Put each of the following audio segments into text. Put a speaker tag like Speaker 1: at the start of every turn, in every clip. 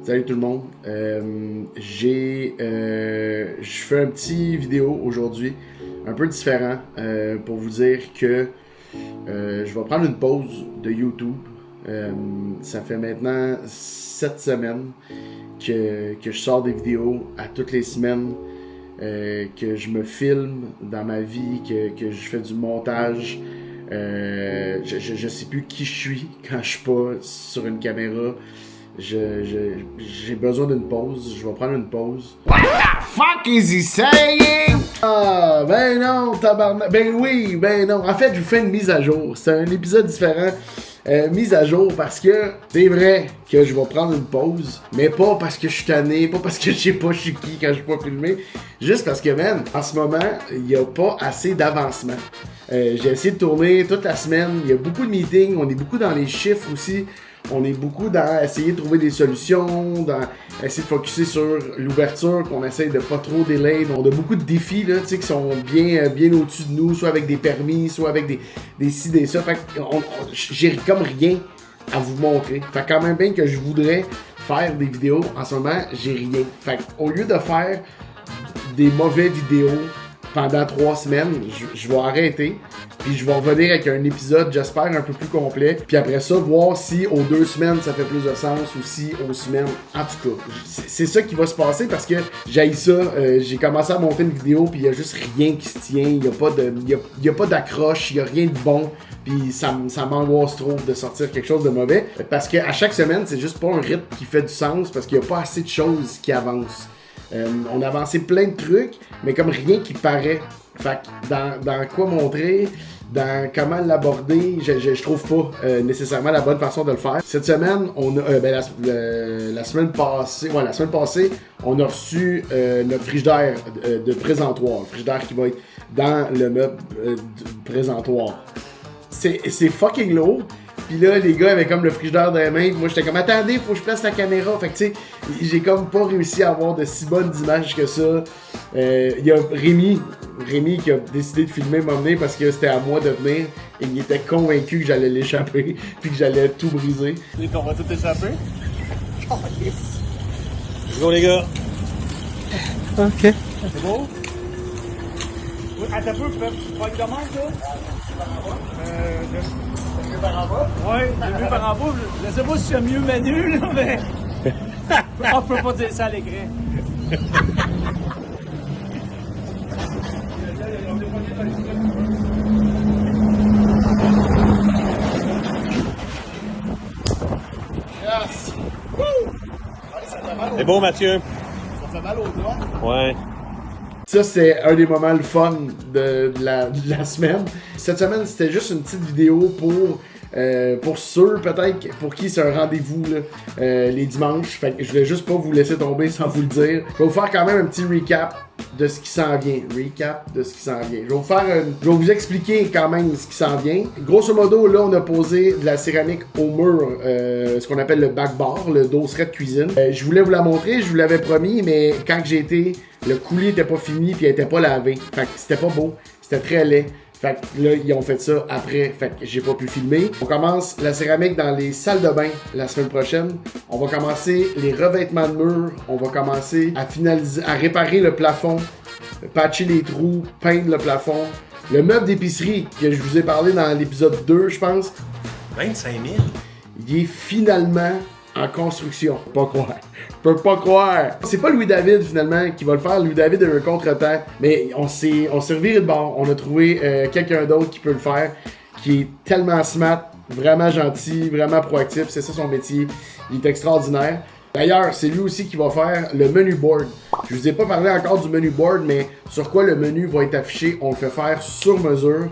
Speaker 1: Salut tout le monde. Je fais un petit vidéo aujourd'hui, un peu différent, pour vous dire que je vais prendre une pause de YouTube. Ça fait maintenant 7 semaines que je sors des vidéos à toutes les semaines, que je me filme dans ma vie, que je fais du montage. Je sais plus qui je suis quand je suis pas sur une caméra. J'ai besoin d'une pause. Je vais prendre une pause.
Speaker 2: What the fuck is he saying?
Speaker 1: Ah, ben non, tabarnak. Ben oui, ben non. En fait, je vous fais une mise à jour. C'est un épisode différent. Mise à jour parce que c'est vrai que je vais prendre une pause, mais pas parce que je suis tanné, pas parce que je sais pas je suis qui quand je suis pas filmé, juste parce que, man, en ce moment, il n'y a pas assez d'avancement. J'ai essayé de tourner toute la semaine, il y a beaucoup de meetings, on est beaucoup dans les chiffres aussi. On est beaucoup dans essayer de trouver des solutions, dans essayer de focusser sur l'ouverture, qu'on essaye de pas trop delay. On a beaucoup de défis là, qui sont bien au-dessus de nous, soit avec des permis, soit avec des ci, des ça. Fait que j'ai comme rien à vous montrer. Fait quand même bien que je voudrais faire des vidéos, en ce moment, j'ai rien. Fait au lieu de faire des mauvaises vidéos pendant 3 semaines, je vais arrêter. Puis je vais revenir avec un épisode, j'espère, un peu plus complet. Puis après ça, voir si aux 2 semaines, ça fait plus de sens ou si aux semaines. En tout cas, c'est ça qui va se passer parce que j'haïs ça. J'ai commencé à monter une vidéo puis il y a juste rien qui se tient. Il y a pas d'accroche, il y a rien de bon. Puis ça m'angoisse trop de sortir quelque chose de mauvais. Parce qu'à chaque semaine, c'est juste pas un rythme qui fait du sens parce qu'il y a pas assez de choses qui avancent. On a avancé plein de trucs, mais comme rien qui paraît. Fait que dans quoi montrer, dans comment l'aborder, je trouve pas nécessairement la bonne façon de le faire. Cette semaine, on a la semaine passée, on a reçu notre frigidaire de présentoir, le frigidaire qui va être dans le meuble présentoir. C'est fucking lourd. Pis là, les gars avaient comme le frigidaire dans les mains. Moi, j'étais comme, attendez, faut que je place la caméra. Fait que, tu sais, j'ai comme pas réussi à avoir de si bonnes images que ça. Il y a Rémi qui a décidé de filmer m'emmener parce que c'était à moi de venir. Et il était convaincu que j'allais l'échapper. Puis que j'allais tout briser.
Speaker 3: Et qu'on va tout échapper?
Speaker 1: Oh, yes.
Speaker 3: Let's go, les gars.
Speaker 2: Ok.
Speaker 3: C'est beau? Oui, attends un peu, tu prends une commande, là? Mieux par en bas? Oui, mieux par en bas. Je sais pas si c'est mieux menu, là, mais. On peut pas dire ça à l'écran.
Speaker 1: Yes.
Speaker 3: C'est beau, Mathieu.
Speaker 1: Ça fait mal aux doigts.
Speaker 3: Ouais.
Speaker 1: Ça, c'est un des moments le fun de la semaine. Cette semaine, c'était juste une petite vidéo pour ceux, peut-être, pour qui c'est un rendez-vous là, les dimanches. Fait que je voulais juste pas vous laisser tomber sans vous le dire. Je vais vous faire quand même un petit recap de ce qui s'en vient. Je vais vous expliquer quand même ce qui s'en vient. Grosso modo, là, on a posé de la céramique au mur, ce qu'on appelle le backbar, le dosseret de cuisine. Je voulais vous la montrer, je vous l'avais promis, mais quand j'ai été, le coulis était pas fini puis elle était pas lavée. Fait que c'était pas beau, c'était très laid. Fait que là, ils ont fait ça après, fait que j'ai pas pu filmer. On commence la céramique dans les salles de bain la semaine prochaine. On va commencer les revêtements de murs. On va commencer à finaliser, à réparer le plafond, patcher les trous, peindre le plafond. Le meuble d'épicerie que je vous ai parlé dans l'épisode 2, je pense.
Speaker 3: 25 000?
Speaker 1: Il est finalement en construction. Je peux pas croire. C'est pas Louis-David finalement qui va le faire. Louis-David a eu un contre-temps. Mais on s'est reviré de bord. On a trouvé quelqu'un d'autre qui peut le faire. Qui est tellement smart, vraiment gentil, vraiment proactif. C'est ça son métier. Il est extraordinaire. D'ailleurs, c'est lui aussi qui va faire le menu board. Je vous ai pas parlé encore du menu board, mais sur quoi le menu va être affiché, on le fait faire sur mesure.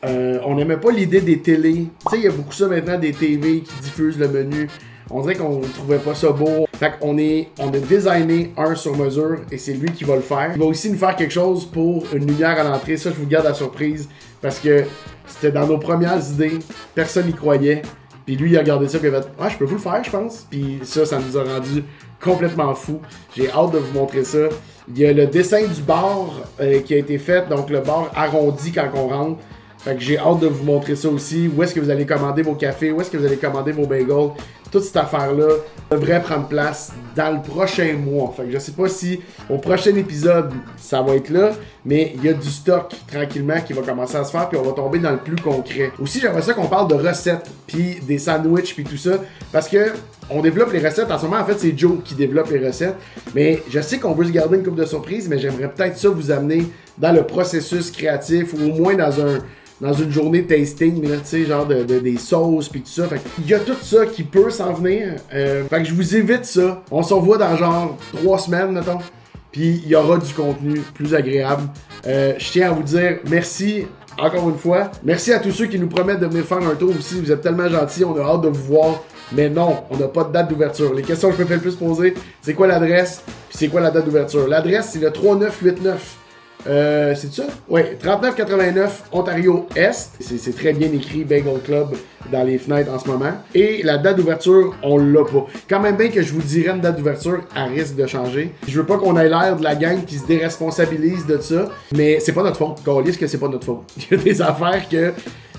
Speaker 1: On n'aimait pas l'idée des télés. Tu sais, il y a beaucoup ça maintenant, des TV qui diffusent le menu. On dirait qu'on trouvait pas ça beau. Fait qu'on a designé un sur mesure et c'est lui qui va le faire. Il va aussi nous faire quelque chose pour une lumière à l'entrée. Ça, je vous garde la surprise parce que c'était dans nos premières idées. Personne n'y croyait. Puis lui, il a regardé ça et il a fait « Ah, je peux vous le faire, je pense. » Puis ça nous a rendu complètement fou. J'ai hâte de vous montrer ça. Il y a le dessin du bar qui a été fait. Donc le bar arrondi quand on rentre. Fait que j'ai hâte de vous montrer ça aussi. Où est-ce que vous allez commander vos cafés? Où est-ce que vous allez commander vos bagels? Toute cette affaire-là devrait prendre place dans le prochain mois. Fait que je sais pas si au prochain épisode, ça va être là, mais il y a du stock tranquillement qui va commencer à se faire, puis on va tomber dans le plus concret. Aussi, j'aimerais ça qu'on parle de recettes, puis des sandwichs, puis tout ça, parce que on développe les recettes. En ce moment, en fait, c'est Joe qui développe les recettes, mais je sais qu'on veut se garder une couple de surprises, mais j'aimerais peut-être ça vous amener dans le processus créatif, ou au moins dans une journée tasting, là, tu sais, genre des sauces pis tout ça. Fait qu'il y a tout ça qui peut s'en venir. Fait que je vous évite ça. On se revoit dans genre 3 semaines, mettons. Puis il y aura du contenu plus agréable. Je tiens à vous dire merci encore une fois. Merci à tous ceux qui nous promettent de venir faire un tour aussi. Vous êtes tellement gentils, on a hâte de vous voir. Mais non, on n'a pas de date d'ouverture. Les questions que je me fais le plus poser, c'est quoi l'adresse? Puis c'est quoi la date d'ouverture? L'adresse, c'est le 3989. C'est ça? Oui, 3989 Ontario Est. C'est très bien écrit Bagel Club dans les fenêtres en ce moment. Et la date d'ouverture, on l'a pas. Quand même bien que je vous dirais une date d'ouverture, elle risque de changer. Je veux pas qu'on ait l'air de la gang qui se déresponsabilise de ça, mais c'est pas notre faute. Câlisse que c'est pas notre faute. Il y a des affaires que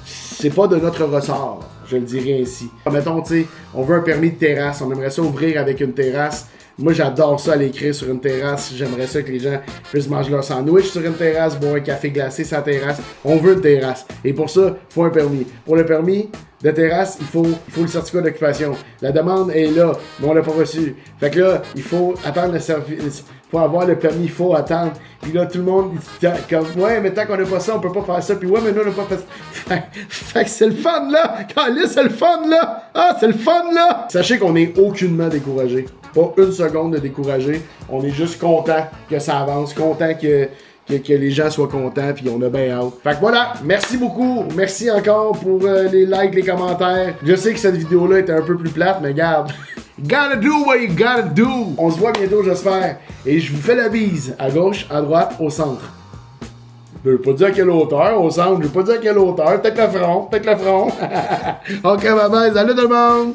Speaker 1: c'est pas de notre ressort, je le dirais ainsi. Mettons, tu sais, on veut un permis de terrasse, on aimerait ça ouvrir avec une terrasse. Moi, j'adore ça, aller écrire sur une terrasse. J'aimerais ça que les gens puissent manger leur sandwich sur une terrasse, boire un café glacé sur la terrasse. On veut une terrasse. Et pour ça, il faut un permis. Pour le permis de terrasse, il faut le certificat d'occupation. La demande est là, mais on l'a pas reçu. Fait que là, il faut attendre le service. Pour avoir le permis, il faut attendre. Puis là, tout le monde dit comme, ouais, mais tant qu'on n'a pas ça, on peut pas faire ça. Puis ouais, mais nous, on n'a pas fait ça. Fait que c'est le fun, là. Caliste, c'est le fun, là. Ah, c'est le fun, là. Sachez qu'on est aucunement découragé. Pas une seconde de découragé. On est juste content que ça avance, content que les gens soient contents, puis on a bien hâte. Fait que voilà, merci beaucoup. Merci encore pour les likes, les commentaires. Je sais que cette vidéo-là était un peu plus plate, mais regarde. Gotta do what you gotta do. On se voit bientôt, j'espère. Et je vous fais la bise. À gauche, à droite, au centre. Je vais pas dire à quelle hauteur, au centre. Je vais pas dire à quelle hauteur. Peut-être le front, peut-être le front. Ok, bye bye. Salut tout le monde.